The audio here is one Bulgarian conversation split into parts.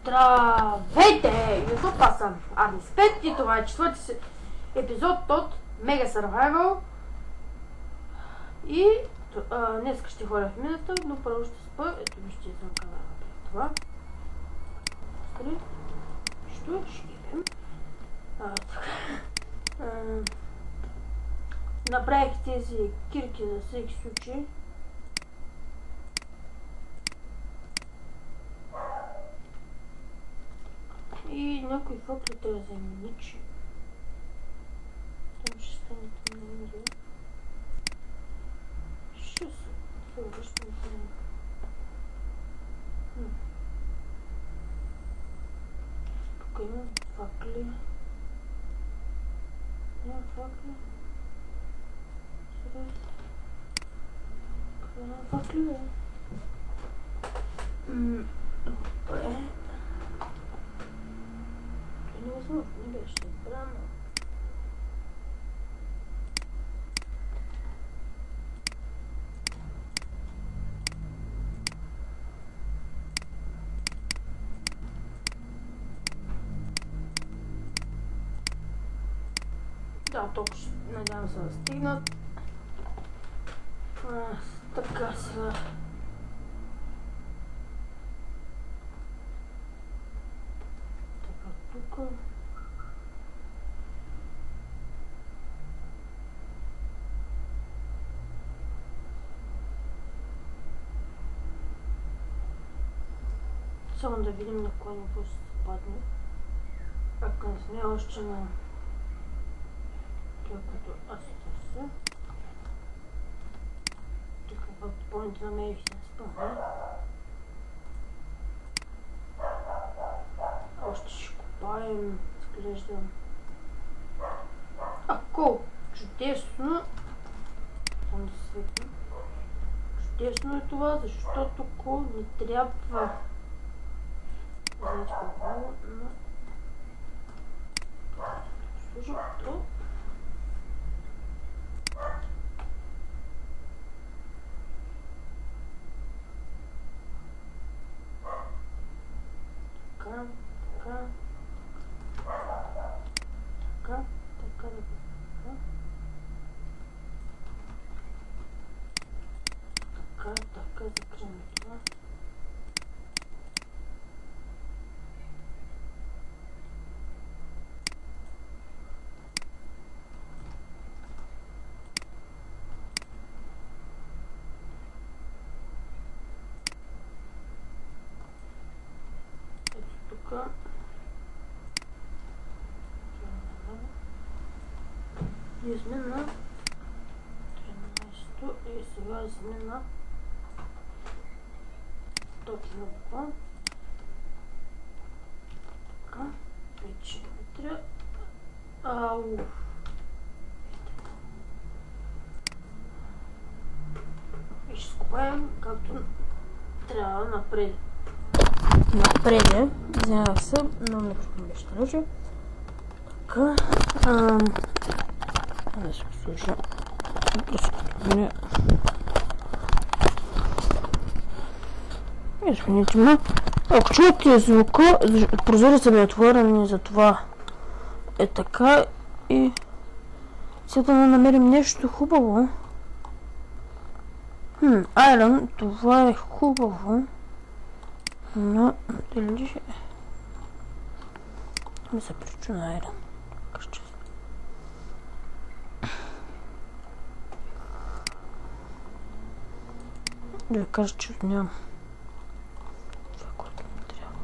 Здравейте! Аз съм Арнис Пет и това е четвърти епизод от Mega Survival. И днес ще ходя в мината, но първо ще спа. Ето вижте извън камерата. Това. Що? Ще идем. Направих тези кирки за всеки случай. И някой факли трябва да заменичи. Там ще стане тъмнение. Ще се връщам там. Тук имам факли. Няма факли. Сериозно. Къде няма факли, бе? Добре. Невъзможно, не беше рано. Да, толкова ще надявам се да стигнат. Така сега. Така тук. Само да видим на кой ниво ще се падне. Ако не сме още на това, което аз търся. Тук пък помните намерих се на спаване. Още ще копаем, изглеждам. Ако чудесно, там да светим. Чудесно е това, защото ако ни трябва много на службата. Така, така, така, така, така, така, закриваме това. Ние сме на 13 и сега сме на 100 кг. Така, вече вътре. Ау! И ще скупаем както трябва напред. Напред, извинявам се, много не беше ръча. Така, да се послужа. Извините, ако чуете звука, прозореца ми е отворен и затова е така и сега да намерим нещо хубаво. Айрон, това е хубаво, но дали ми се причу на айрон. Да ви кажа, че нямам това, което ми трябва.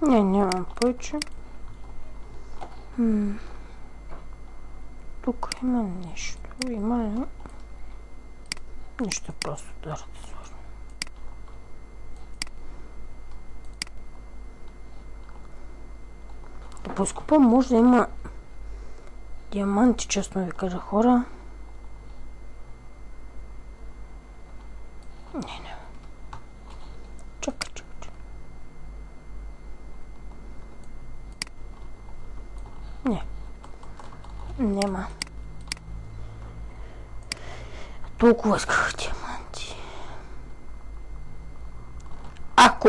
Не, нямам повече. Тук има нещо. Има ли? Нещо просто дарата сложно. Да поскупам, може да има диаманти, честно ви кажа, хора. Не. Чакай. Няма. Толкова исках диаманти. Ако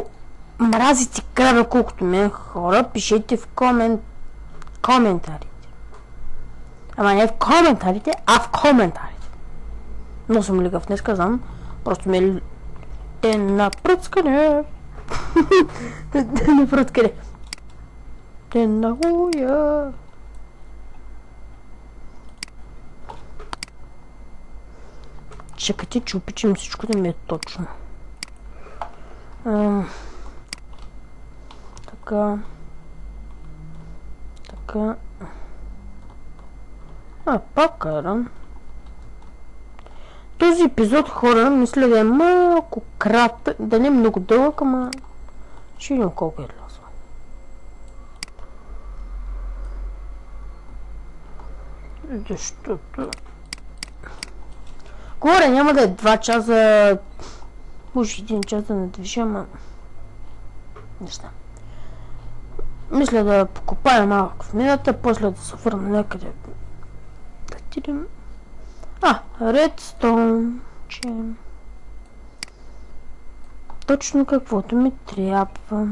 мразите краба колкото мен хора, пишете в коментарите. Ама не в коментарите, а в коментарите. Но съм лигав, не сказам. Просто ме те напръцкане. Те напръцкане. Те нахуя. Чакайте, че опичам всичко да ми е точно. Така. Така. Пак карам. Този епизод, хора, мисля да е малко кратък, да не е много дълъг, ама ще видим колко е лязва. Защото... Горе няма да е 2 часа, може 1 час да надвижа, ама... Не знам. Мисля да покопая малко в мината, после да се върна някъде. Да отидем. Редстоун, че... Точно каквото ми трябва.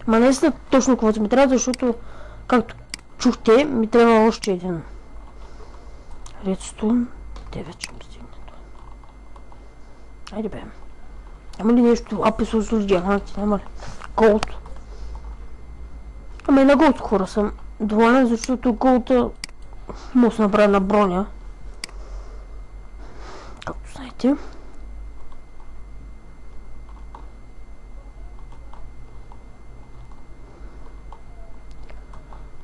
Ма наистина точно каквото ми трябва, защото, както чухте, ми трябва още един. Редстоун, 9 ще ми стигне. Айде бе. Няма ли нещо? Аписо с диаманти, няма ли? Голд. Ама и на голд хора съм доволен, защото голда му се направя на броня. Както знаете.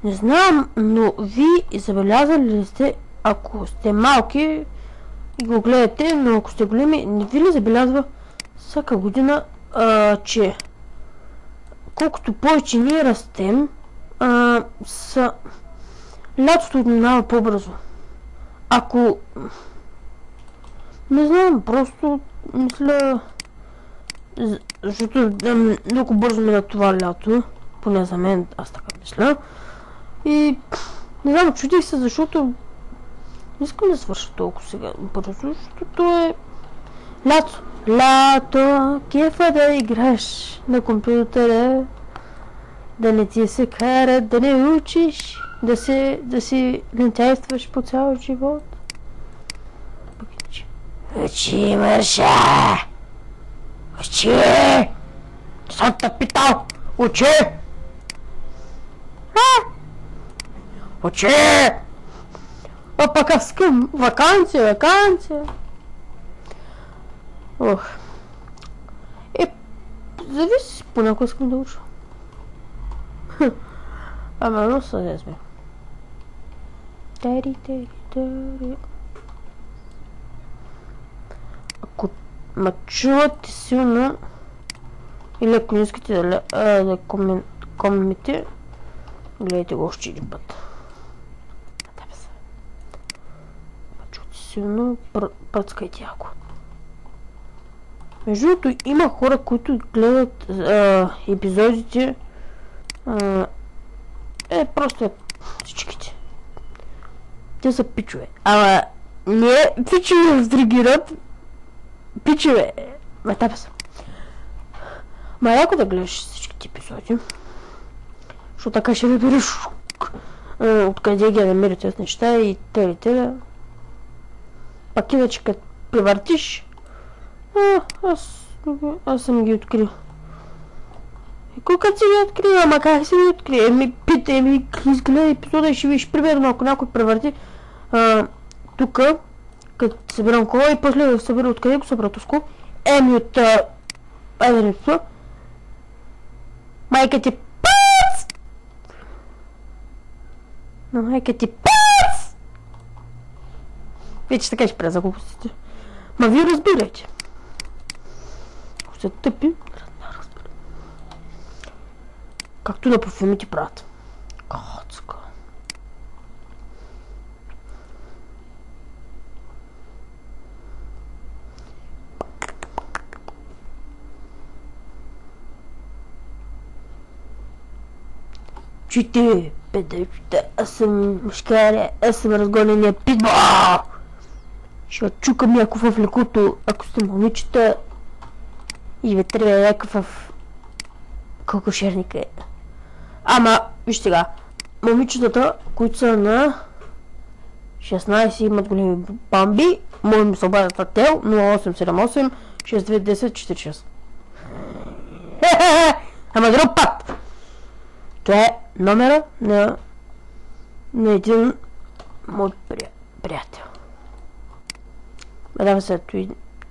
Не знам, но ви забелязали ли сте, ако сте малки и го гледате, но ако сте големи, не ви ли забелязва всяка година, че колкото повече ние растем, лятото минава по-бързо. Ако... Не знам, просто мисля... Защото много бързо мина това лято, поне за мен, аз така мисля. И не знам, чудих се, защото не искам да свърша толкова сега бързо, защото е лято. Лято, кефа да играеш на компютъра, да не ти се кара, да не учиш, да си лентяйстваш по цял живот. Учи, мъжа! Учи! Съм те питал! Учи! Учи! Пак аз искам ваканция! Ох. Зависи, понякога искам да уча. Ама много съдя сме. Ако ме чувате силно, или ако не искате да коментите, гледайте го още един път. Чувате силно, пръцкайте яко. Между другото, има хора, които гледат епизодите просто всичките. Те са пичове. Ама не пичове в други род. Пичове. Тапа са. Ма яко да гледаш всичките епизоди. Защото така ще разбереш откъде ги намери тези неща и теля. Пак иначе като превъртиш, аз съм ги открил. И кога си ги открил, ама как си ги открил? Питай, изгледай епизода и ще видиш. Примерно, ако някой превърти тука, като събирам кола и после да събира откъде го събра тоско, от единето, майка ти пац! На майка ти пац! Вече така ще прeza глупостите. Ма вие разбирайте. Ако се тъпи, не разбира. Както да по филмите правят. Коцка. Чите. Педачите, аз съм мъжкаря, аз съм разгонения питбол! Ще чукам някакво в лекото, ако сте момичета и ви трябва някакъв в кокошерника. Ама, виж сега, момичетата, които са на 16 имат големи бамби, може да се обадят на тел 0878 6210 46. Ама друг път! Това е номера на един мой приятел. Дава се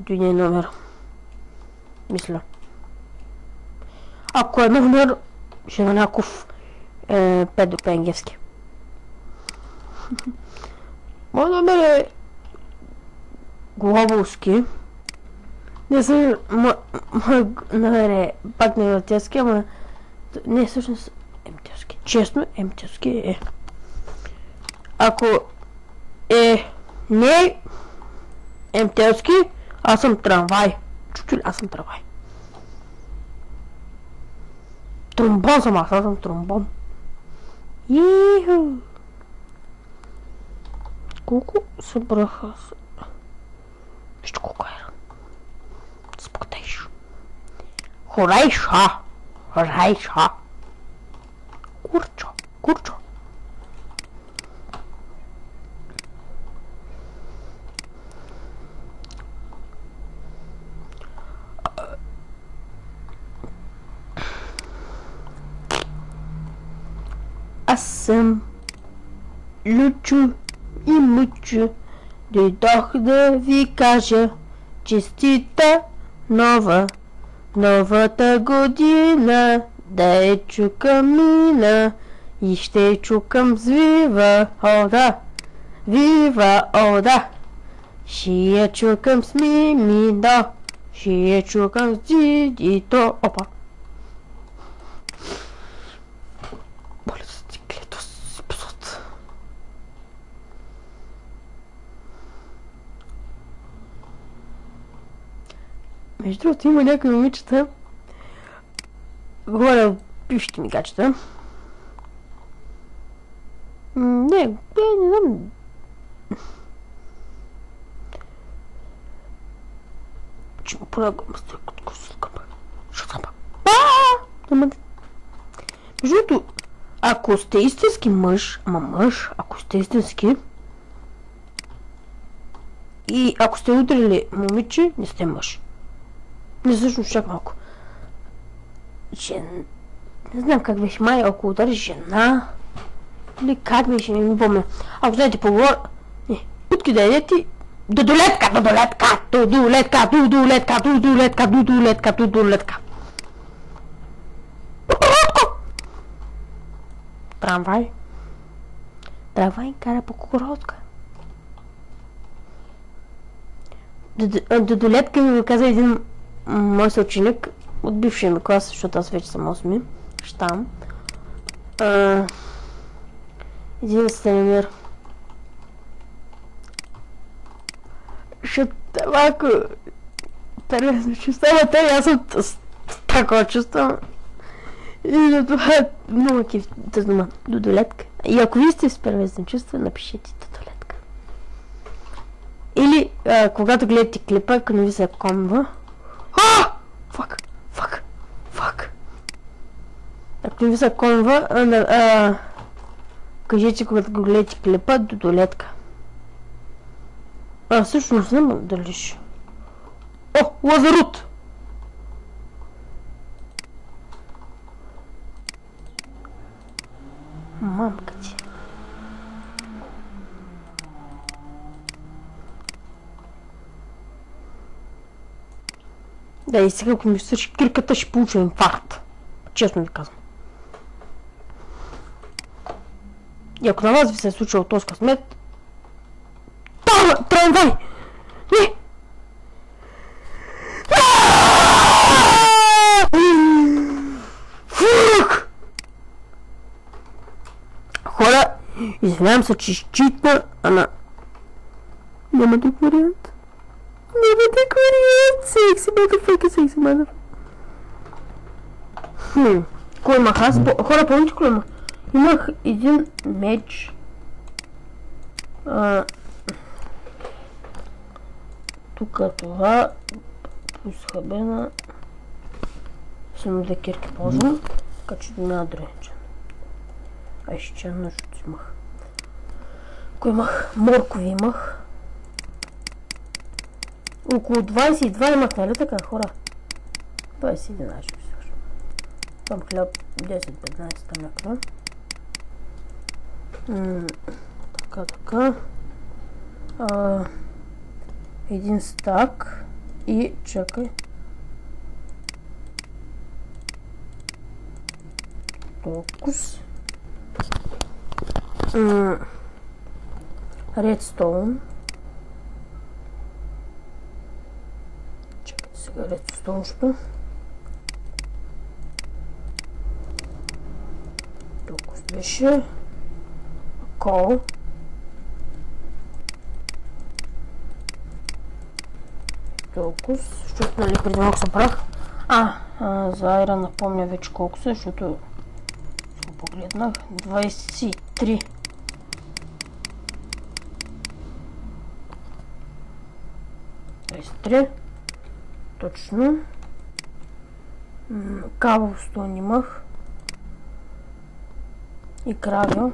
един номер. Мисля. Ако е номер, ще на някакъв Педо Пенгевски. Мой номер е Глобалски. Не съм... Мой номер е пак не латински, ама... Не, всъщност... МТски. Честно, МТски е. Ако е... Не... МТски, аз съм трамвай. Чучули, аз съм трамвай. Тромбон съм, аз съм тромбон. Иху. Колко събраха? Вижте колко е. Спотеш. Хорайша. Хорайша. Курчо. Курчо. Аз съм Лючо и Мучо. Дойдох да ви кажа честита новата година. Да я чукам мина и ще чукам с вива, о да, вива, о да. Ще я чукам с мимино, ще я чукам с дидито, опа. Боля за стиклето си псот. Между другото има някои момичета, говоря бившите ми гачета. Не знам. Че му понякога сте като скъпа. Шутъпа. Между другото, ако сте истински мъж, ако сте истински и ако сте удрили момиче, не сте мъж. Не всъщност чак малко. Не знам как беше май, ако удари жена или как беше, не помня. Ако знаете поговор, путки да едете, дудулетка. Трамвай кара по кукурузка. Дудулетка ми го каза един мой съученик от бившия ми клас, защото аз вече съм 8-ми. Щам. Един Станимир. Защото малко интересно чувство, аз съм такова чувство. И за това много кеф тази дума. Дудулетка. И ако вие сте с первестно чувство, напишете дудулетка. Или когато гледате клипа, ако не ви се комва. Фак. Ако не ви се комва, кажете, когато го гледате клипа, дудулетка. Всъщност знам дали ще. О, Лазарут! Мамка ти. Да, и сега ако ми свърши кирката, ще получа инфаркт. Честно ви казвам. И ако на вас ви се е случило този късмет... Трамвай! Не! Фук! Хора, извинявам се, че изчитна, ама... Няма друг вариант. Секси motherfucker. Кой имах аз? Хора, помните кой имах? Имах един меч. Тук това пусха бена. Само да кирки ползвам, така че да няма дренчен. Ще нощ имах. Кой имах? Моркови имах. Около 22 имах, нали така, хора? 21 ще ми също. Там хляб 10-15 там някаква. Така. Един стак и чакай. Толкус. Редстоун. Чакай сега редстоун що. Толкус беше. Кол. Толкус, защото нали преди малко се прах. За айра напомня вече колко са, защото го погледнах. 23. Точно. Кабелстон имах. И гравел.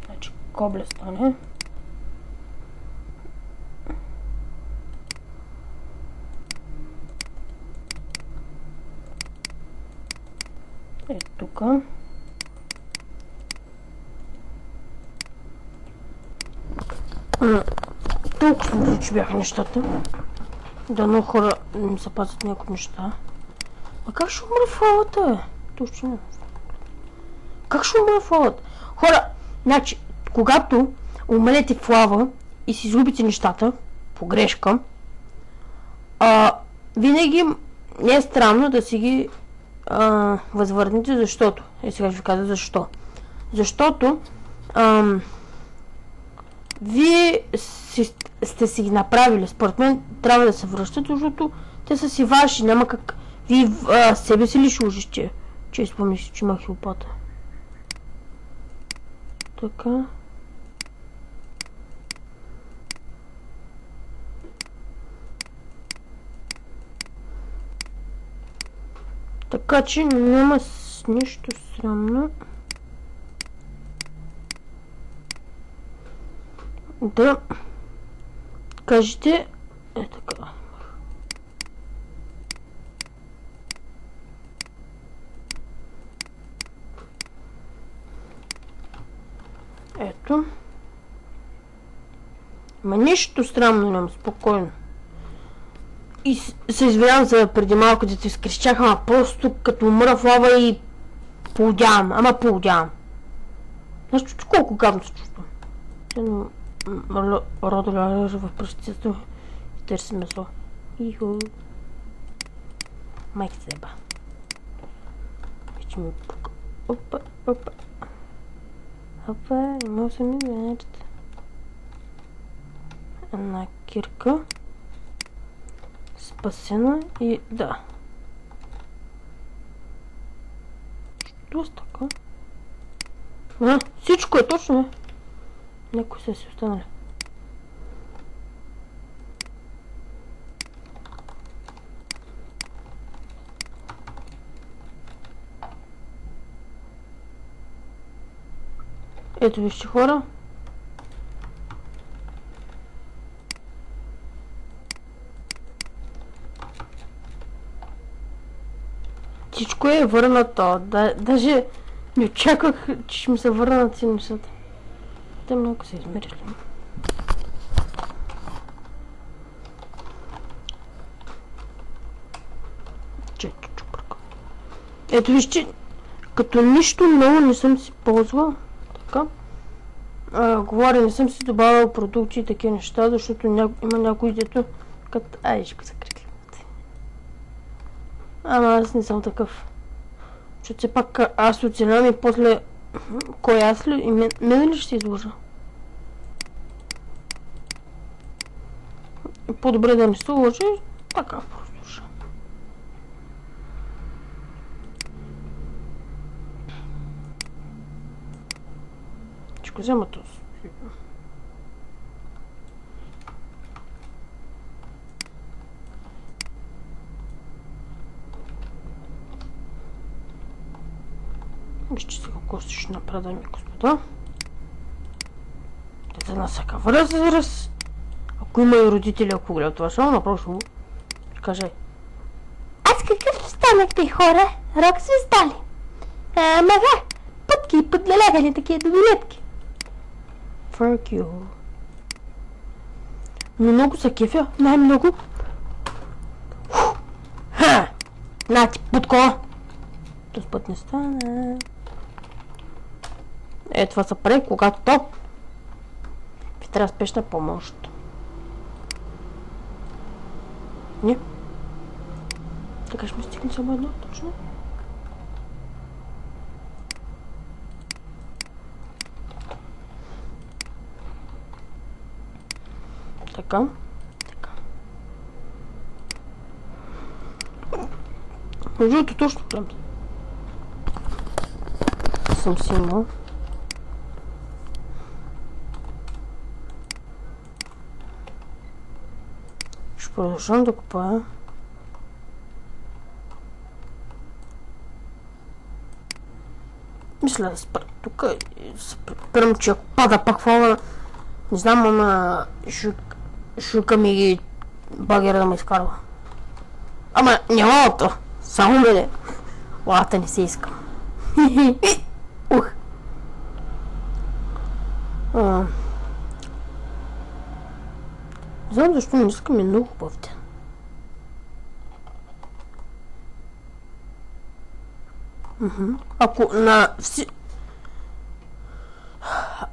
Значи коблестон е. Ето тук. Толкова вече бяха нещата. Дано хора ми се пазят някои неща. Как ще умре флавата? Точно. Как ще умре флавата? Хора, значи, когато умрете флава и си изгубите нещата, по грешка, винаги не е странно да си ги възвърнете, защото, сега ще ви кажа защо. Защото вие сте си ги направили. Според мен трябва да се връщат, защото те са си ваши. Няма как вие себе си ли ще ужите, че изпомниш, че имах хилпата. Така. Така че няма нищо срамно да кажете така. Ето. Ма нищо срамно няма, спокойно. И се извинявам за преди малко да те изкрещях, ама просто като умра в лава и поудявам, ама поудявам. Знаеш колко гадно се чувствам. Родоля в пръстицата и търси месо. Ихо. Майка се еба. Вече ми пука. Опа. Имал съм и венерите. Една кирка. Спасена и да. Що с така? Всичко е точно. Някои са си останали. Ето вижте, хора. Всичко е върнато. Даже не очаквах, че ще ми се върнат си нещата. Те много се измерили. Ето вижте, като нищо много не съм си ползвал. Така. Говоря, не съм си добавил продукти и такива неща, защото има някои дето като... ще го закрили. Ама аз не съм такъв. Защото все пак аз оценявам и после кой аз ли и мен ли ще се изложа. По-добре да не се лъжи, така просто ще. Ще взема този. Вижте сега кости ще направя, дами и господа. Дете на всяка възраст. Ако има и родители, ако гледат това шоу, направо ще му каже: Аз какъв станахте хора? Рок сме стали. Мага, пътки и подлелягали такива домилетки. Fuck you. Но много са кефя, най-много. Ха! На ти, путко! Този път не стане. Е, това са прави, когато ви трябва спешна помощ. Не. Така ще ми стигне само едно, точно. Така. Така. Жълто точно прям. Съм си имал. Ще продължам да купая. Мисля да спра тук и се препирам, че ако пада пак фона, не знам, ама шука ми ги багера да ме изкарва. Ама няма то, само мене. Лата не се искам. Ух. Не знам защо не искам, е много хубав ден. Ако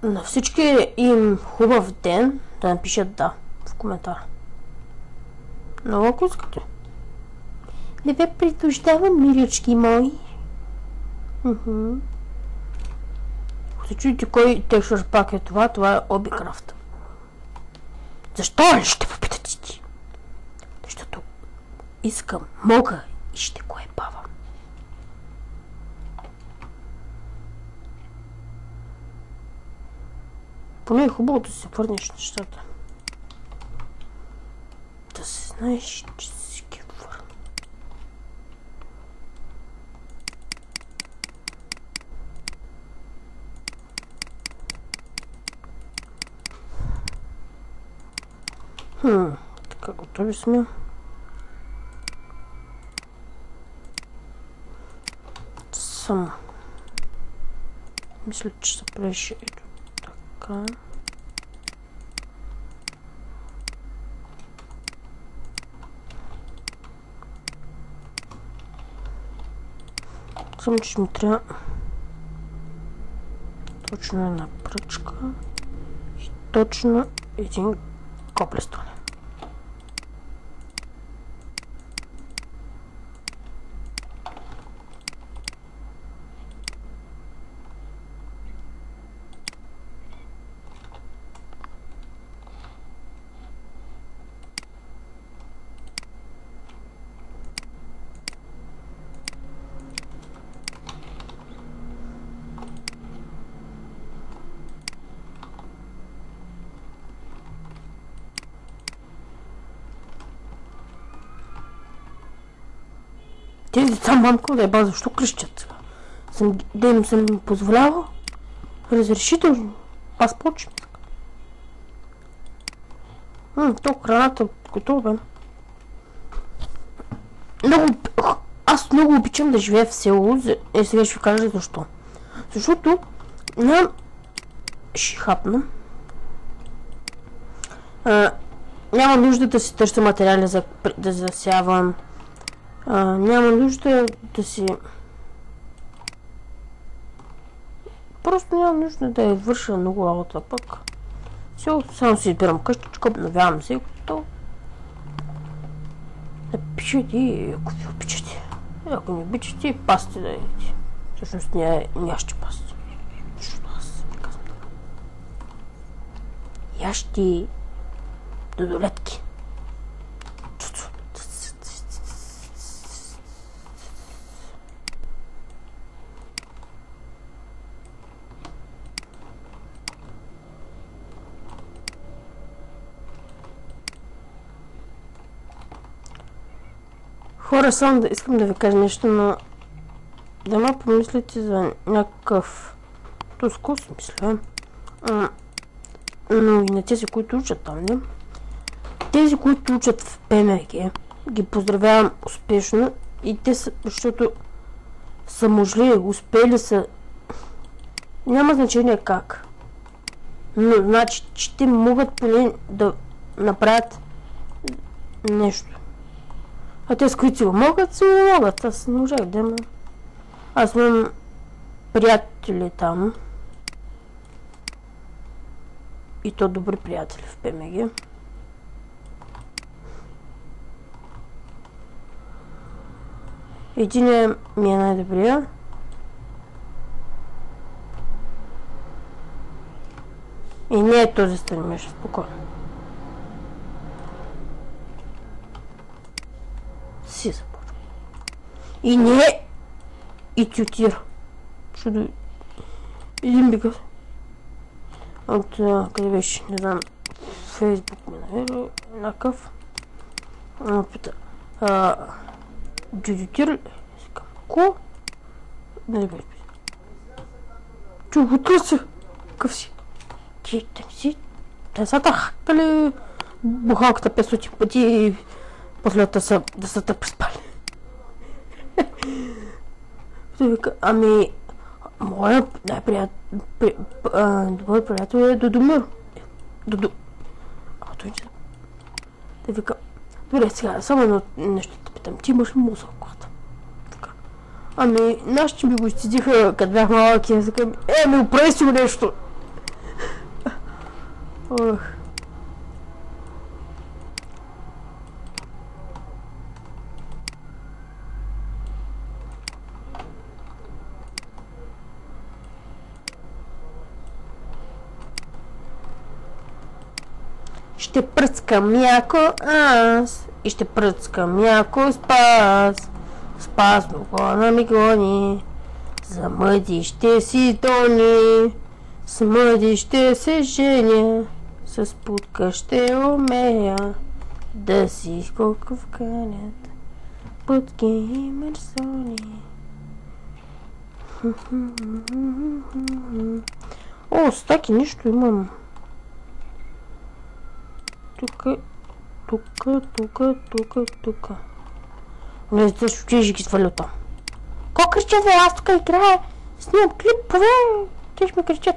на всички им хубав ден, да напишат да в коментар. Но ако искате. Не ви предупреждавам, милички мои. Ако се чуете кой текстур пак е това, това е Обикрафт. Защо ли ще попитате ти? Защото искам, мога и ще го ебавам. Поне е хубаво да се върнеш нещата. Да се знаеш, че си ги върна. Така готови сме. Само. Мисля, че се плеше ето така. Само, че ми трябва точно една пръчка и точно един коплестон. Тези деца, мамка, да еба, защо крещят? Да им съм позволявал разрешително. Паспорт ще ми иска. То храната готова бе. Аз много обичам да живея в село. Сега ще ви кажа защо. Защото ще хапна. Няма нужда да си търся материали да засявам. Няма нужда да си... Просто няма нужда да я върша много работа пък. Само си избирам къщичка, обновявам се, като... Напишете и ако ви обичате. Ако не обичате, пасте да едете. Всъщност не ще пасте. Защото аз не казвам така. Ящи додолетки. Хора, само да искам да ви кажа нещо, но да ме помислите за някакъв тускус, мисля. Но и на тези, които учат там, не? Тези, които учат в ПМГ, ги поздравявам успешно и те са, защото са можли, успели са. Няма значение как. Но значи, че те могат поне да направят нещо. А те с които си го могат, си го могат. Аз не можах да има. Аз имам приятели там. И то добри приятели в ПМГ. Единият ми е най-добрия. И не е този стремеж, спокойно. Си започва. И не е и тютир. Защото един бикът. От къде беше, не знам, Фейсбук ме навери, някакъв. Пита, дютир ли? Искам, ко? Не беше. Чу, откъв си? Къв си? Ти не си? Тезата хакали бухалката 500 пъти и после да са те преспали. Той вика, ами, моя добър приятел е Додомир. Той не. Той вика, добре, сега, само едно нещо те питам, ти имаш ли муза в колата? Така. Ами, нашите ми го изцедиха, като бях малък и аз викам, ми оправи си го нещо. Ох. Ще пръскам яко аз и ще пръскам яко спас. Спас гона ми гони, за мъди ще си тони, с мъди ще се женя, с путка ще умея да си скока в канят путки и мерсони. О, стаки нищо имам. Тука. Не, защо ти ще ги сваля там? Ко кричат, бе? Аз тук играя, снимам клипове, те ще ме кричат.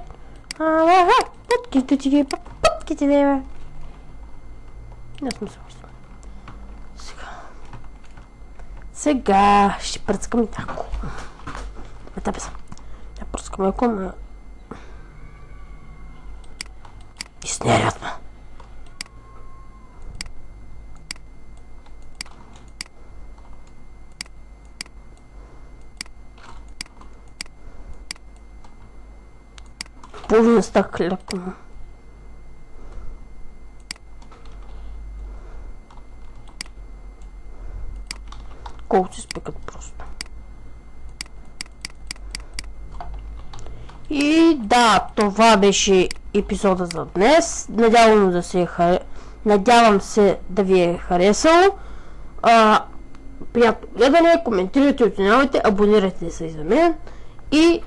Пътките ти ги, пътките ти, бе. Не съм съмислен. Сега ще пръскам яко. Тебе съм. Я пръскам яко, ма... И снерят, ма. Половина стак хляб. Колко си спекат просто. И да, това беше епизода за днес. Надявам се да ви е харесало. Приятно гледане, коментирайте, оценявайте, абонирайте се и за мен. И